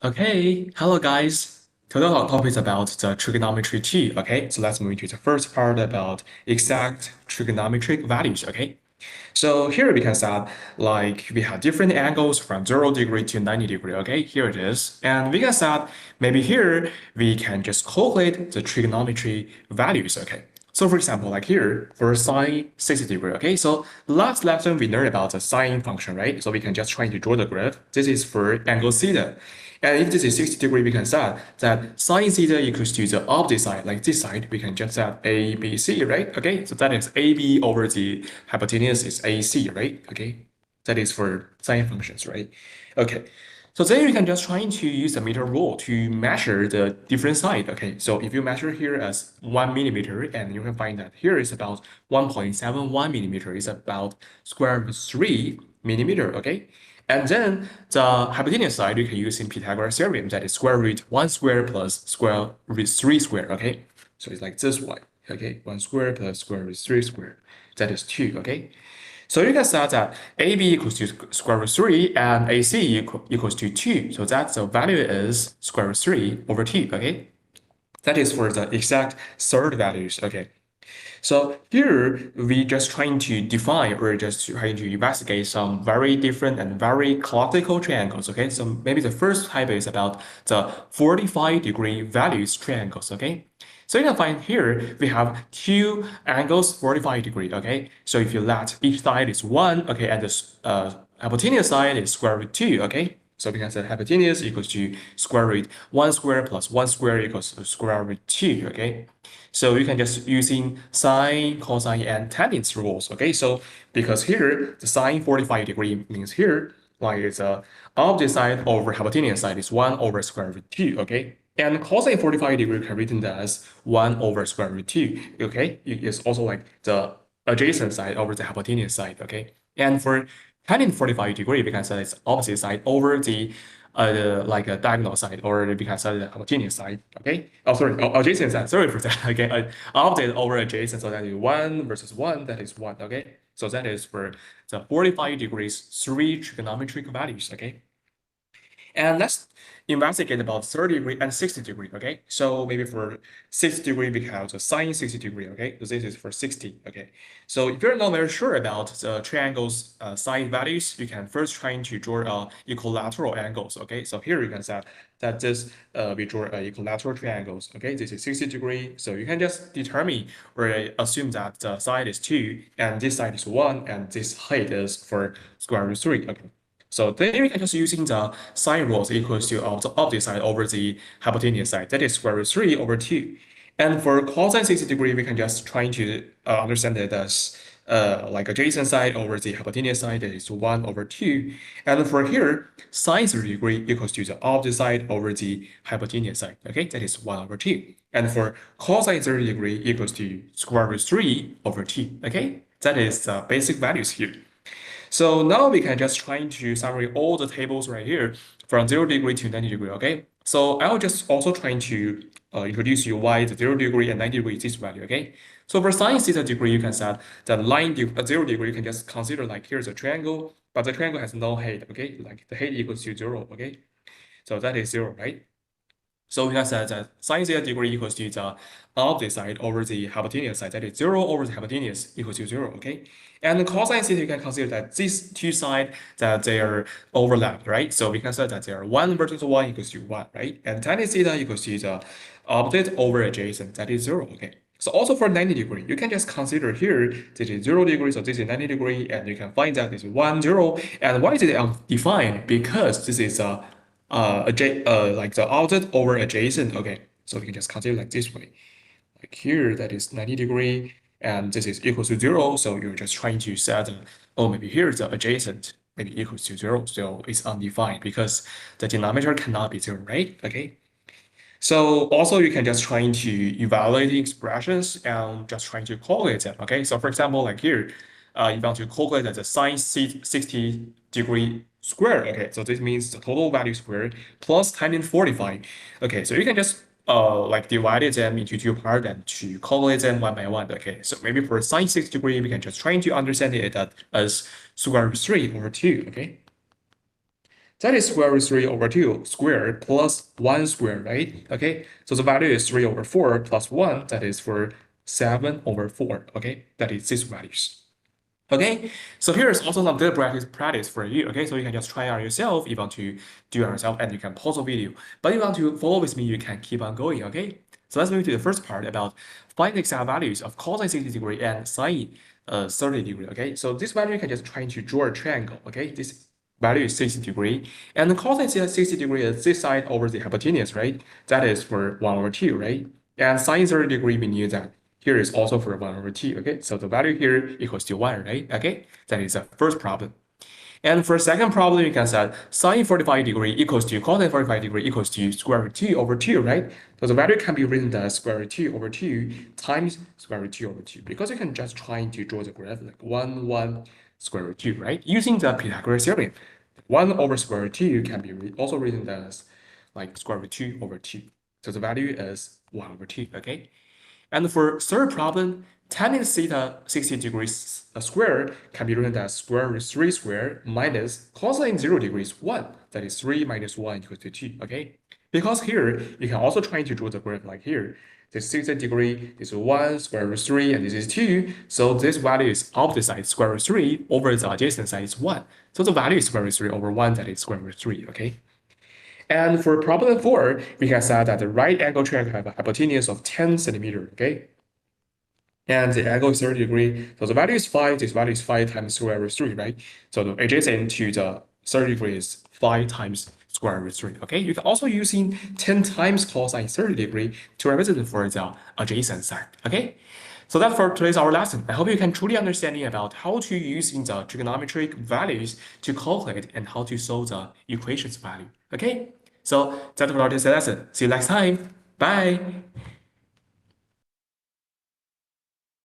Okay, hello guys. Today our topic is about the trigonometry 2. Okay, so let's move into the first part about exact trigonometric values. Okay, so here we can start like we have different angles from 0 degree to 90 degree. Okay, here it is, and we can start maybe here we can just calculate the trigonometry values. Okay. So for example, like here for sine 60 degree, okay? So last lesson we learned about the sine function, right? So we can just try to draw the graph. This is for angle theta. And if this is 60 degree, we can set that sine theta equals to the opposite side, like this side, we can just set A, B, C, right? Okay, so that is AB over the hypotenuse is AC, right? Okay, that is for sine functions, right? Okay, so then you can just try to use the meter rule to measure the different side. Okay, so if you measure here as 1 millimeter, and you can find that here is about 1.71 millimeter, is about square root 3 millimeter, okay? And then the hypotenuse side, you can use in Pythagoras theorem, that is square root 1 square plus square root 3 square, okay? So it's like this one, okay? 1 square plus square root 3 square, that is 2, okay? So you can say that AB equals to square root 3 and AC equals to 2. So that the value is square root 3 over 2, okay? That is for the exact third values, okay? So here we just trying to define or just trying to investigate some very different and very classical triangles. Okay, so maybe the first type is about the 45-degree values triangles. Okay, so you can find here we have two angles 45 degree. Okay, so if you let each side is 1, okay, and the hypotenuse side is square root 2. Okay. So we can say hypotenuse equals to square root 1 square plus 1 square equals to square root 2, okay? So you can just using sine, cosine, and tangents rules, okay? So because here, the sine 45 degree means here, like it's a opposite side over hypotenuse side is 1 over square root 2, okay? And cosine 45 degree can be written as 1 over square root 2, okay? It's also like the adjacent side over the hypotenuse side, okay? And for tangent 45 degree, we can say it's opposite side over like a diagonal side, or we can say the hypotenuse side, okay? Oh, sorry, adjacent side, sorry for that, okay? Opposite over adjacent, so that is 1 versus 1, that is 1, okay? So that is for the 45 degrees, three trigonometric values, okay? And let's investigate about 30 degree and 60 degree, okay? So maybe for 60 degree, we have the sine 60 degree, okay? So this is for 60, okay? So if you're not very sure about the triangle's sine values, you can first try to draw equilateral angles, okay? So here you can set that this, we draw equilateral triangles, okay? This is 60 degree, so you can just determine or assume that the side is 2, and this side is 1, and this height is for square root 3, okay? So then we can just using the sine rules equals to the opposite side over the hypotenuse side. That is square root 3 over 2. And for cosine 60 degree, we can just try to understand it as like adjacent side over the hypotenuse side, that is 1 over 2. And for here, sine 30 degree equals to the opposite side over the hypotenuse side. Okay, that is 1 over 2. And for cosine 30 degree equals to square root 3 over 2. Okay, that is the basic values here. So now we can just try to summary all the tables right here from 0 degree to 90 degree, okay? So I'll just also try to introduce you why the 0 degree and 90 degree is this value, okay? So for sine theta degree, you can set the 0 degree, you can just consider like here's a triangle, but the triangle has no height, okay? Like the height equals to 0, okay? So that is 0, right? So we can say that sine theta degree equals to the opposite side over the hypotenuse side, that is 0 over the hypotenuse equals to 0, okay? And the cosine theta, you can consider that these two sides, that they are overlapped, right? So we can say that they are 1 versus 1 equals to 1, right? And tan theta equals to the opposite over adjacent, that is 0, okay? So also for 90 degree, you can just consider here, this is 0 degree, so this is 90 degree, and you can find that this is 1, 0. And why is it defined? Because this is a like the opposite over adjacent. Okay, so we can just consider like this way. Like here, that is 90 degree, and this is equal to 0. So you're just trying to set, oh, maybe here the adjacent maybe equals to 0. So it's undefined because the denominator cannot be 0, right? Okay. So also you can just trying to evaluate the expressions and just trying to calculate them. Okay, so for example, like here, you want to calculate the sine 60 degree square. Okay, so this means the total value squared plus tangent 45. Okay, so you can just like divide them into two parts and to calculate them one by one. Okay, so maybe for sine 60 degree, we can just try to understand it as square root 3 over 2. Okay. That is square root 3 over 2 squared plus 1 squared, right? Okay, so the value is 3 over 4 plus 1, that is for 7 over 4, okay? That is these values. Okay, so here's also some good practice for you. Okay, so you can just try out yourself if you want to do it yourself, and you can pause the video. But if you want to follow with me, you can keep on going. Okay, so let's move to the first part about find the exact values of cosine 60 degree and sine 30 degree. Okay, so this value you can just try to draw a triangle. Okay, this value is 60 degree, and the cosine 60 degree is this side over the hypotenuse, right? That is for 1 over 2, right? And sine 30 degree, we knew that here is also for 1 over 2, okay? So the value here equals to 1, right? Okay, that is the first problem. And for second problem, you can say sine 45 degree equals to cosine 45 degree equals to square root 2 over 2, right? So the value can be written as square root 2 over 2 times square root 2 over 2, because you can just try to draw the graph like 1, 1, square root 2, right? Using the Pythagoras theorem, 1 over square root 2 can be also written as like square root 2 over 2. So the value is 1 over 2, okay? And for third problem, tan theta 60 degrees squared can be written as square root 3 squared minus cosine 0 degrees 1. That is 3 minus 1 equals to 2, okay? Because here, you can also try to draw the graph like here. This 60 degree is 1, square root 3, and this is 2. So this value is opposite side, square root 3, over the adjacent side is 1. So the value is square root 3 over 1, that is square root 3, okay? And for problem 4, we can say that the right angle triangle have a hypotenuse of 10 centimeter, okay? And the angle is 30 degree. So the value is 5. This value is 5 times square root 3, right? So the adjacent to the 30 degree is 5 times square root 3, okay? You can also using 10 times cosine 30 degree to represent for the adjacent side, okay? So that's for today's our lesson. I hope you can truly understanding about how to using the trigonometric values to calculate and how to solve the equations value. Okay, so that's for today's lesson. See you next time. Bye.